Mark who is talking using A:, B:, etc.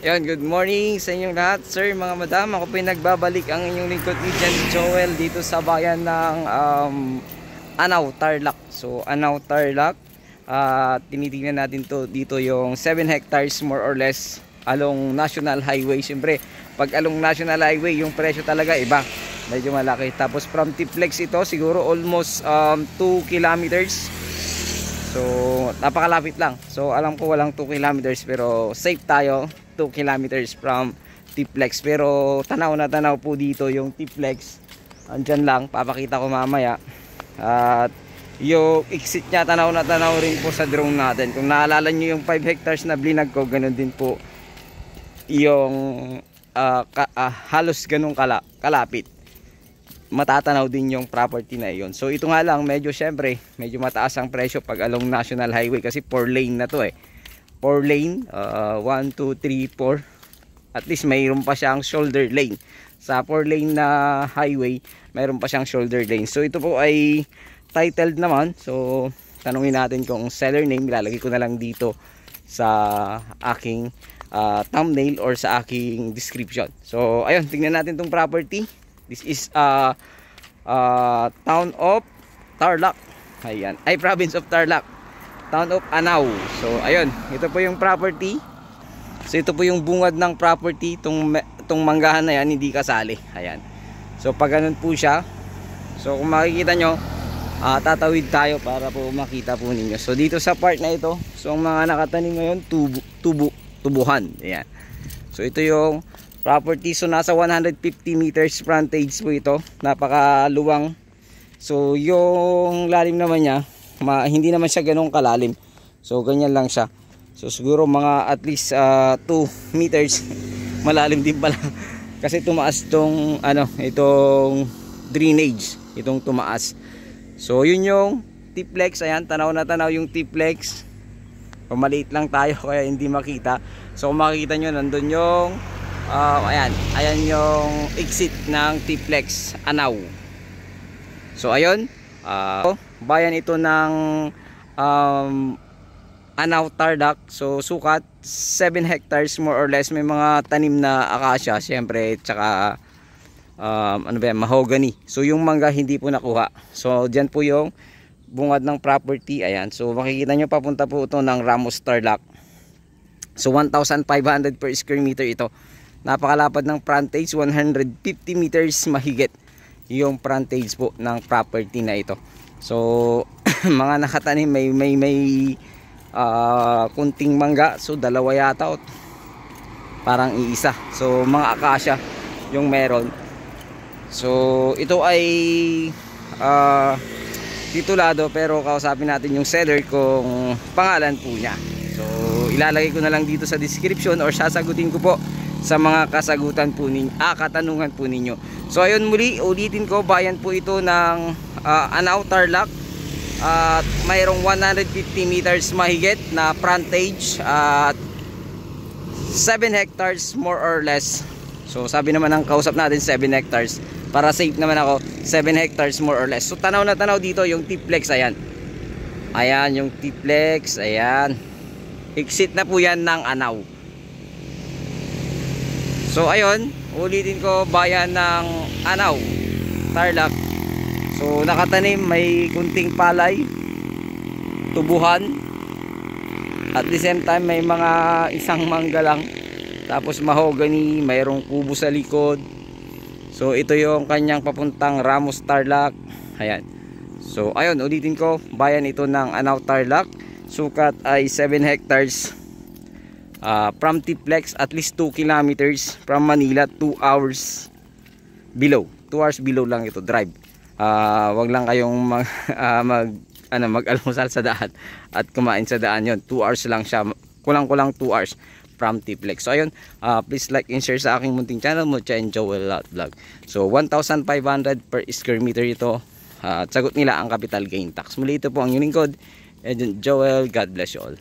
A: Yon, good morning sa inyong lahat, sir, mga madam. Ako po yung nagbabalik ang inyong lingkod ni Joel dito sa bayan ng Anao, Tarlac. So, Anao, Tarlac. Tinitingnan natin to dito yung 7 hectares more or less along National Highway. Siyempre, pag along National Highway, yung presyo talaga iba. Medyo malaki. Tapos from Tiplex ito, siguro almost 2 kilometers. So, napakalapit lang. So, alam ko walang 2 kilometers pero safe tayo. 2 kilometers from Tiplex. Pero tanaw na tanaw po dito yung Tiplex. Andyan lang, papakita ko mamaya. At yung exit nya tanaw na tanaw rin po sa drone natin. Kung naalala nyo yung 5 hectares na blinag ko, ganun din po yung halos ganun kalapit. Matatanaw din yung property na iyon. So ito nga lang, medyo syempre medyo mataas ang presyo pag along National Highway kasi 4 lane na to 4 lane, 1, 2, 3, 4. At least mayroon pa siyang shoulder lane. Sa 4 lane na highway, mayroon pa siyang shoulder lane. So ito po ay titled naman. So tanungin natin kung seller name, ilalagay ko na lang dito sa aking thumbnail or sa aking description. So ayun, tingnan natin tong property. This is town of Tarlac. Ayan, ay province of Tarlac. Town of Anao. So ayun, ito po yung property. So ito po yung bungad ng property. Itong manggahan na yan hindi kasali. Ayan. So pag ganun po siya, so kung makikita nyo, tatawid tayo para po makita po ninyo. So dito sa part na ito, so ang mga nakatanim ngayon, tubuhan. Ayan. So ito yung property. So nasa 150 meters frontage po ito. Napakaluwang. So yung lalim naman niya, hindi naman siya ganun kalalim. So ganyan lang siya. So siguro mga at least 2 meters. Malalim din pala. Kasi tumaas tong itong drainage, itong tumaas. So yun yung Tiplex. Ayan, tanaw na tanaw yung Tiplex. Pamaliit lang tayo kaya hindi makita. So kung makikita nyo, nandun yung ayan yung exit ng Tiplex Anao. So ayun, bayan ito ng Anao, Tarlac. So sukat 7 hectares more or less. May mga tanim na acacia syempre, tsaka mahogany. So yung mangga hindi po nakuha. So diyan po yung bungad ng property. Ayan, so makikita nyo papunta po ito ng Ramos, Tarlac. So 1,500 per square meter ito. Napakalapad ng frontage, 150 meters mahigit yung frontage po ng property na ito. So mga nakatanim, may kunting mangga. So dalawa yata, parang iisa. So mga acacia yung meron. So ito ay titulado, pero kausapin natin yung seller kung pangalan po niya. So ilalagay ko na lang dito sa description or sasagutin ko po sa mga kasagutan po ninyo, katanungan po ninyo. So ayun, muli ulitin ko, bayan po ito ng Anao, Tarlac. At mayroong 150 meters mahigit na frontage at 7 hectares more or less. So sabi naman ng kausap natin 7 hectares. Para safe naman ako, 7 hectares more or less. So tanaw na tanaw dito yung Tiplex. Ayan. Ayan yung Tiplex. Ayan. Exit na po yan ng Anao. So ayun, ulitin ko, bayan ng Anao, Tarlac. So nakatanim, may kunting palay, tubuhan, at the same time may mga isang mangga lang, tapos mahogany, mayroong kubo sa likod. So ito yung kanyang papuntang Ramos, Tarlac. Ayan. So ayun, ulitin ko, bayan ito ng Anao, Tarlac. Sukat ay 7 hectares. From Tiplex, at least 2 kilometers. From Manila, 2 hours below. 2 hours below lang ito drive. Wag lang kayong mag-almusal sa daan at kumain sa daan. Yon, 2 hours lang siya. Kulang-kulang 2 hours from Tiplex. So ayun, please like and share sa aking munting channel, Mucha and Joel Vlog. So 1,500 per square meter ito. At sagot nila ang capital gain tax. Muli, ito po ang inyong lingkod, Agent Joel. God bless you all.